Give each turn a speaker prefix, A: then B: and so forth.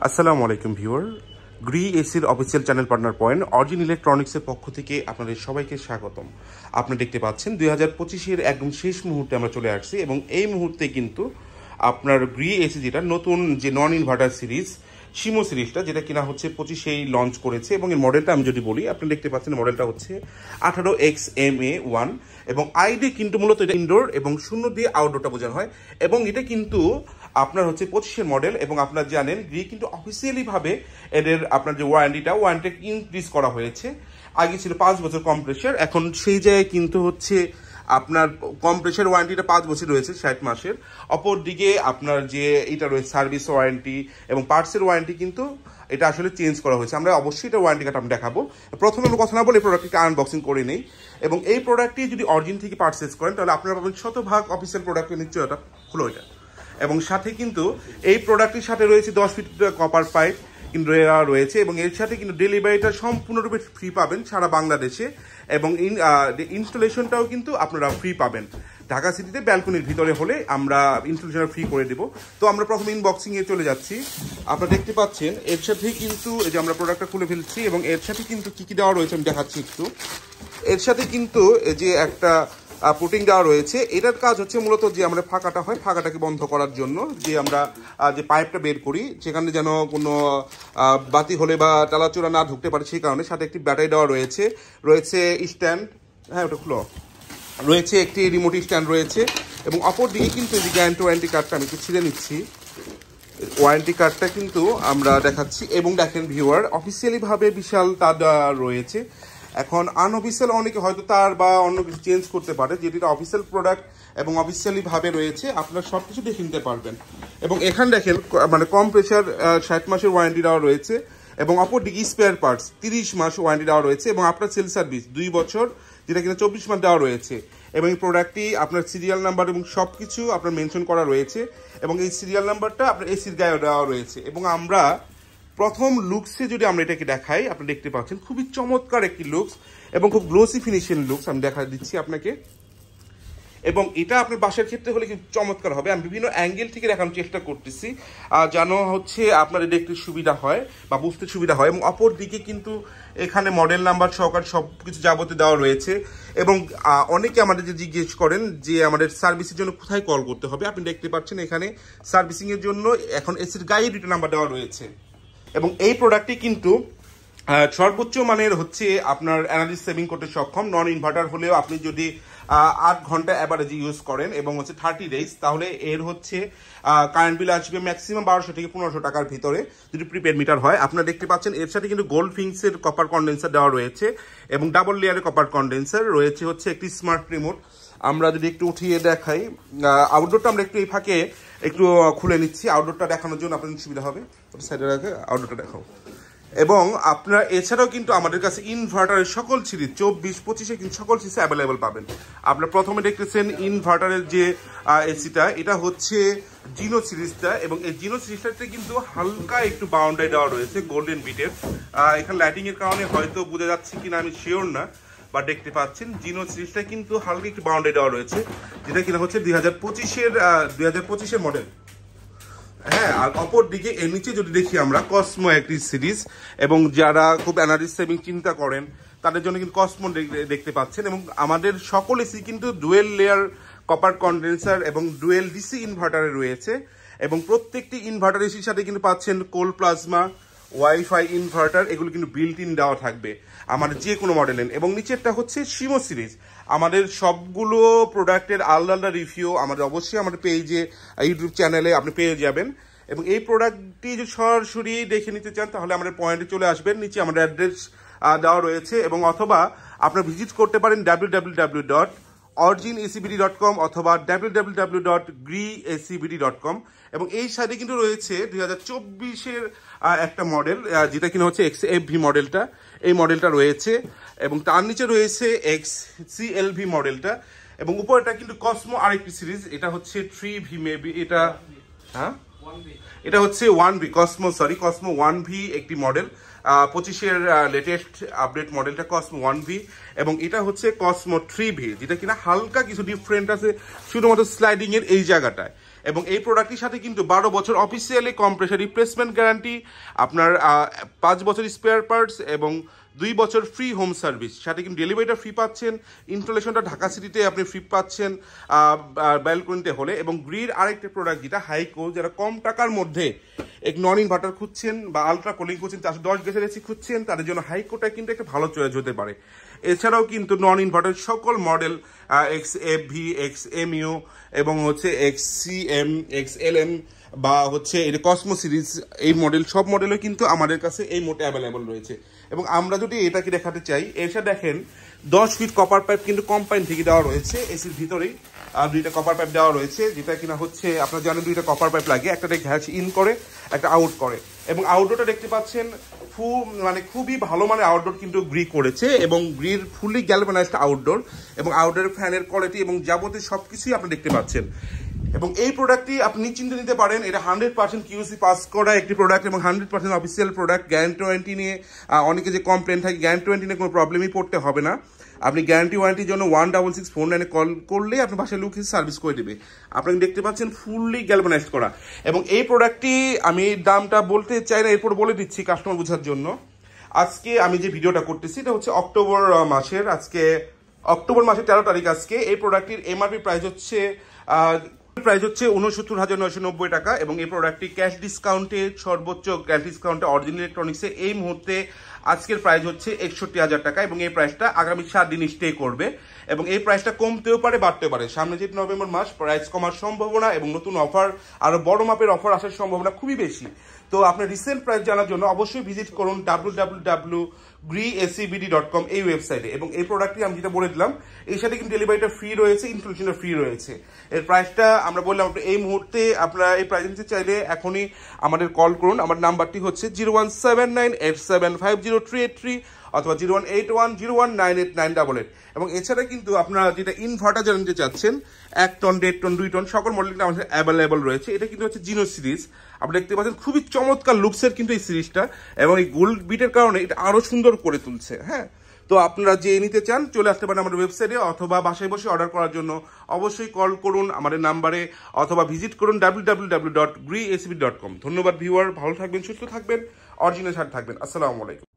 A: আসসালামু আলাইকুম viewer, Gree এসির official channel partner point origin ইলেকট্রনিক্সের পক্ষ থেকে আপনাদের সবাইকে স্বাগতম। আপনারা দেখতে পাচ্ছেন 2025-এর একদম শেষ মুহূর্তে আমরা চলে আসছি এবং এই মুহূর্তে কিন্তু আপনার গ্রি এসি যেটা নতুন যে নন ইনভার্টার সিরিজ শিমো সিরিজটা যেটা কিনা হচ্ছে 25-এই লঞ্চ করেছে এবং এর মডেলটা আমি যদি বলি আপনারা দেখতে পাচ্ছেন মডেলটা হচ্ছে 18XMA1 এবং আইডি কিন্তু মূলত এটা ইনডোর এবং শূন্য দিয়ে আউটডোরটা বোঝানো হয় এবং এটা কিন্তু আপনার হচ্ছে 25-এর মডেল এবং আপনারা জানেন গ্রি কিন্তু অফিসিয়ালি ভাবে এদের আপনার যে ওয়ারেন্টিটা ইনক্রিজ করা হয়েছে। আগে ছিল 5 বছর কম্প্রেসার, এখন সেই জায়গায় কিন্তু হচ্ছে আপনার কম্প্রেসার ওয়ারেন্টিটা 5 বছর রয়েছে 60 মাসের। অপরদিকে আপনার যে এটা রয়েছে সার্ভিস ওয়ারেন্টি এবং পার্টসের ওয়ারেন্টি কিন্তু এটা আসলে চেঞ্জ করা হয়েছে। আমরা অবশ্যই এটা ওয়ারেন্টি কার্ড আমি দেখাবো। প্রথমে আমি কথা না বলে এই প্রোডাক্টটিকে আনবক্সিং করে নেই এবং এই প্রোডাক্টটি যদি অরিজিন থেকে পারচেজ করেন তাহলে আপনারা পাবেন শতভাগ অফিসিয়াল প্রোডাক্টের নিশ্চয়তা হলো এটা। এবং সাথে কিন্তু এই প্রোডাক্টের সাথে রয়েছে 10 ফিট কপার পাইপ কিন্তু রয়েছে এবং এর সাথে কিন্তু ডেলিভারিটা সম্পূর্ণরূপে ফ্রি পাবেন সারা বাংলাদেশে এবং ইনস্টলেশনটাও কিন্তু আপনারা ফ্রি পাবেন। ঢাকা সিটিতে ব্যালকনির ভিতরে হলে আমরা ইনস্টলেশন ফ্রি করে দেবো। তো আমরা প্রথমে ইনবক্সিংয়ে চলে যাচ্ছি। আপনারা দেখতে পাচ্ছেন এর সাথেই কিন্তু এই যে আমরা প্রোডাক্টটা খুলে ফেলছি এবং এর সাথে কিন্তু কী কী দেওয়া রয়েছে আমি দেখাচ্ছি একটু। এর সাথে কিন্তু এই যে একটা পুটিং দেওয়া রয়েছে, এটার কাজ হচ্ছে মূলত যে আমরা ফাঁকাটা হয় ফাঁকাটাকে বন্ধ করার জন্য যে আমরা যে পাইপটা বের করি সেখানে যেন কোনো বাতি হলে বা টালাচোরা না ঢুকতে পারে সেই কারণে। সাথে একটি ব্যাটারি দেওয়া রয়েছে, রয়েছে স্ট্যান্ড, হ্যাঁ ওটা খুলো, রয়েছে একটি রিমোট স্ট্যান্ড রয়েছে এবং অপর দিকে কিন্তু এই যে গ্যারান্টি ওয়ারেন্টি কার্ডটা আমি একটু ছিঁড়ে নিচ্ছি। ওয়ারেন্টি কার্ডটা কিন্তু আমরা দেখাচ্ছি এবং দেখেন ভিউয়ার অফিসিয়ালিভাবে বিশাল তার রয়েছে। এখন আনঅফিসিয়াল অনেকে হয়তো তার বা অন্য কিছু চেঞ্জ করতে পারে, যেটা অফিসিয়াল প্রোডাক্ট এবং অফিসিয়ালি ভাবে রয়েছে আপনারা সব কিছু দেখে নিতে পারবেন। এবং এখানে দেখেন মানে কম্প্রেসার 60 মাসের ওয়ারেন্টি দেওয়া রয়েছে এবং অপর দিকে স্পেয়ার পার্টস 30 মাস ওয়ারেন্টি দেওয়া রয়েছে এবং আপনার সেল সার্ভিস 2 বছর যেটা কিনা 24 মাস দেওয়া রয়েছে এবং এই প্রোডাক্টটি আপনার সিরিয়াল নাম্বার এবং সব কিছু আপনার মেনশন করা রয়েছে এবং এই সিরিয়াল নাম্বারটা আপনার এসির গায়ে দেওয়া রয়েছে। এবং আমরা প্রথম লুকসে যদি আমরা এটাকে দেখাই আপনারা দেখতে পাচ্ছেন খুবই চমৎকার একটি লুকস এবং খুব গ্লোসি ফিনিশিং লুকস আমি দেখা দিচ্ছি আপনাকে। এবং এটা আপনার বাসার ক্ষেত্রে হলে কিন্তু চমৎকার হবে। আমি বিভিন্ন অ্যাঙ্গেল থেকে দেখানোর চেষ্টা করতেছি যেন হচ্ছে আপনার দেখতে সুবিধা হয় বা বুঝতে সুবিধা হয়। এবং অপর দিকে কিন্তু এখানে মডেল নাম্বার সহকারে সব কিছু যাবতীয় দেওয়া রয়েছে এবং অনেকে আমাদের যে জিজ্ঞেস করেন যে আমাদের সার্ভিসের জন্য কোথায় কল করতে হবে, আপনি দেখতে পাচ্ছেন এখানে সার্ভিসিংয়ের জন্য এখন এসির গায়ে 2টা নাম্বার দেওয়া রয়েছে। এবং এই প্রোডাক্টটি কিন্তু সর্বোচ্চ মানের হচ্ছে আপনার এনার্জি সেভিং করতে সক্ষম। নন ইনভার্টার হলেও আপনি যদি 8 ঘন্টা অ্যাভারেজ ইউজ করেন এবং হচ্ছে 30 ডেজ তাহলে এর হচ্ছে কারেন্ট বিল আসবে ম্যাক্সিমাম 1200 থেকে 1500 টাকার ভিতরে যদি প্রিপেড মিটার হয়। আপনারা দেখতে পাচ্ছেন এর সাথে কিন্তু গোল্ড ফিংসের কপার কন্ডেন্সার দেওয়া রয়েছে এবং ডাবল লেয়ারের কপার কন্ডেন্সার রয়েছে হচ্ছে একটি স্মার্ট রিমোট। আমরা যদি একটু উঠিয়ে দেখাই আউটডোরটা আমরা একটু এই ফাঁকে একটু খুলে নিচ্ছি আউটডোরটা দেখানোর জন্য আপনাদের সুবিধা হবে। ওটা সাইডে রাখে আউটডোরটা দেখাও। এবং আপনারা এছাড়াও কিন্তু আমাদের কাছে ইনভার্টারের সকল সিরিজ 24-25-এ কিন্তু সকল সিরিজ অ্যাভেলেবেল পাবেন। আপনারা প্রথমে দেখতেছেন ইনভার্টারের যে এসিটা, এটা হচ্ছে জিনো সিরিজটা এবং এই জিনো সিরিজটাতে কিন্তু হালকা একটু বাউন্ডারি দেওয়া রয়েছে গোল্ডেন বিটের। এখানে লাইটিং এর কারণে হয়তো বোঝা যাচ্ছে কিনা আমি শিওর না, বা দেখতে পাচ্ছেন জিনো সিরিজটা কিন্তু হালকা একটু বাউন্ডারি দেওয়া রয়েছে যেটা কিনা হচ্ছে 2025-এর মডেল। হ্যাঁ, আর অপর দিকে এর নিচে যদি দেখি আমরা কসমো একটি সিরিজ এবং যারা খুব এনার্জি সেভিং চিন্তা করেন তাদের জন্য কিন্তু কসমো দেখতে পাচ্ছেন। এবং আমাদের সকল এসি কিন্তু ডুয়েল লেয়ার কপার কন্ডেন্সার এবং ডুয়েল ডিসি ইনভার্টারে রয়েছে এবং প্রত্যেকটি ইনভার্টার এসির সাথে কিন্তু পাচ্ছেন কোল প্লাজমা ওয়াইফাই ইনভার্টার, এগুলো কিন্তু বিল্ট ইন দেওয়া থাকবে আমাদের যে কোনো মডেলের। এবং নিচেরটা হচ্ছে শিমো সিরিজ। আমাদের সবগুলো প্রোডাক্টের আলাদা আলাদা রিভিউ আমাদের অবশ্যই আমাদের পেজে ইউটিউব চ্যানেলে আপনি পেয়ে যাবেন। এবং এই প্রোডাক্টটি যদি সরাসরি দেখে নিতে চান তাহলে আমাদের পয়েন্টে চলে আসবেন, নিচে আমাদের অ্যাড্রেস দেওয়া রয়েছে এবং অথবা আপনারা ভিজিট করতে পারেন www.originacbd.com অথবা www.greacbd.com। এবং এই সাইডে কিন্তু রয়েছে 2024-এর একটা মডেল যেটা কিনা হচ্ছে XFV মডেলটা, এই মডেলটা রয়েছে এবং তার নিচে রয়েছে XCLV মডেলটা এবং উপরটা কিন্তু কসমো আরেকটি সিরিজ, এটা হচ্ছে 3V মেবি, এটা হ্যাঁ এটা হচ্ছে 1V কসমো 1V একটি মডেল 25-এর লেটেস্ট আপডেট মডেলটা কসমো 1V এবং এটা হচ্ছে কসমো 3V যেটা কিনা হালকা কিছু ডিফারেন্ট আছে শুধুমাত্র স্লাইডিং এর এই জায়গাটায়। এবং এই প্রোডাক্টটির সাথে কিন্তু 12 বছর অফিসিয়ালি কম্প্রেসার রিপ্লেসমেন্ট গ্যারান্টি, আপনার 5 বছর স্পেয়ার পার্টস এবং 2 বছর ফ্রি হোম সার্ভিস, সাথে কিন্তু ডেলিভারিটা ফ্রি পাচ্ছেন, ইনস্টলেশনটা ঢাকা সিটিতে আপনি ফ্রি পাচ্ছেন ব্যালকনিতে হলে। এবং গ্রির আরেকটা প্রোডাক্ট যেটা হাইকো, যারা কম টাকার মধ্যে এক নন ইনভার্টার খুঁজছেন বা আলট্রা কুলিং খুঁজছেন, 410 গ্যাসের এসি খুঁজছেন, তাদের জন্য হাইকোটা কিন্তু একটা ভালো চয়েস হতে পারে। এছাড়াও কিন্তু নন ইনভার্টার সকল মডেল XFV, XMU এবং হচ্ছে XCM, XLM বা হচ্ছে এটা কসমো সিরিজ, এই মডেল সব মডেলও কিন্তু আমাদের কাছে এই মোটে অ্যাভেলেবল রয়েছে। এবং আমরা যদি এটাকে দেখাতে চাই, এসে দেখেন 10 ফিট কপার পাইপ কিন্তু কোম্পানি থেকে দেওয়া রয়েছে এসির ভিতরেই। আর 2টা কপার পাইপ দেওয়া রয়েছে, যেটা কিনা হচ্ছে আপনারা জানেন 2টা কপার পাইপ লাগে, একটাতে গ্যাস ইন করে একটা আউট করে। এবং আউটডোরটা দেখতে পাচ্ছেন খুবই ভালো মানে আউটডোর কিন্তু গ্রি করেছে, এবং গ্রির ফুলি গ্যালভানাইজড আউটডোর, এবং আউটডোরের ফ্যানের কোয়ালিটি এবং যাবতীয় সবকিছুই আপনি দেখতে পাচ্ছেন। এবং এই প্রোডাক্টটি আপনি নিশ্চিন্তে নিতে পারেন, এটা 100% কিউসি পাস করা একটি প্রোডাক্ট এবং 100% অফিসিয়াল প্রোডাক্ট। গ্যারান্টি ওয়ারেন্টি নিয়ে অনেকে যে কমপ্লেন থাকে, গ্যারান্টি ওয়ারেন্টি নিয়ে কোনো প্রবলেমই পড়তে হবে না। আপনি গ্যারান্টি ওয়ারেন্টির জন্য 16649 কল করলে আপনি বাসায় লোক সার্ভিস করে দেবে। আপনি দেখতে পাচ্ছেন ফুললি গ্যালভানাইজড করা। এবং এই প্রোডাক্টটি আমি দামটা বলতে চাই না, এরপর বলে দিচ্ছি কাস্টমার বোঝার জন্য। আজকে আমি যে ভিডিওটা করতেছি এটা হচ্ছে অক্টোবর মাসের 13 তারিখ। আজকে এই প্রোডাক্টটির এমআরপি প্রাইস হচ্ছে 69,990 টাকা, এবং এই প্রোডাক্টটি ক্যাশ ডিসকাউন্টে, সর্বোচ্চ ক্যাশ ডিসকাউন্টে অরিজিনাল ইলেকট্রনিক্সে এই মুহূর্তে আজকের প্রাইস হচ্ছে 61,000 টাকা, এবং এই প্রাইসটা আগামী 7 দিন স্টে করবে। এবং এই প্রাইসটা কমতেও পারে, বাড়তেও পারে। সামনে যে নভেম্বর মাস, প্রাইস কমার সম্ভাবনা এবং নতুন অফার, আরো বড় মাপের অফার আসার সম্ভাবনা খুবই বেশি। তো আপনার রিসেন্ট প্রাইস জানার জন্য অবশ্যই ভিজিট করুন www.greacbd.com এই ওয়েবসাইটে। এবং এই প্রোডাক্টটি আমি যেটা বলে দিলাম, এর সাথে কিন্তু ডেলিভারিটা ফ্রি রয়েছে, ইনস্টলেশনটা ফ্রি রয়েছে। এর প্রাইসটা আমরা বললাম, এই মুহূর্তে আপনারা এই প্রাইস নিতে চাইলে এখনই আমাদের কল করুন। আমার নাম্বারটি হচ্ছে 01798750383 অথবা 01810198988। এবং এছাড়া কিন্তু আপনারা যেটা ইনভার্টার জানতে চাচ্ছেন, 1 টন, 1.5 টন, 2 টন সকল মডেলটা আমাদের অ্যাভেলেবল রয়েছে। এটা কিন্তু হচ্ছে জিনো সিরিজ, আপনি দেখতে পাচ্ছেন খুবই চমৎকার লুকসের কিন্তু এই সিরিজটা, এবং এই গোল্ড বিটের কারণে এটা আরো সুন্দর করে তুলছে। হ্যাঁ, তো আপনারা যে নিতে চান চলে আসতে পারেন আমাদের ওয়েবসাইটে, অথবা বাসায় বসে অর্ডার করার জন্য অবশ্যই কল করুন আমাদের নাম্বারে, অথবা ভিজিট করুন www.greacbd.com। ধন্যবাদ ভিউয়ার, ভালো থাকবেন, সুস্থ থাকবেন, অরিজিনাল সাথে থাকবেন। আসসালামু আলাইকুম।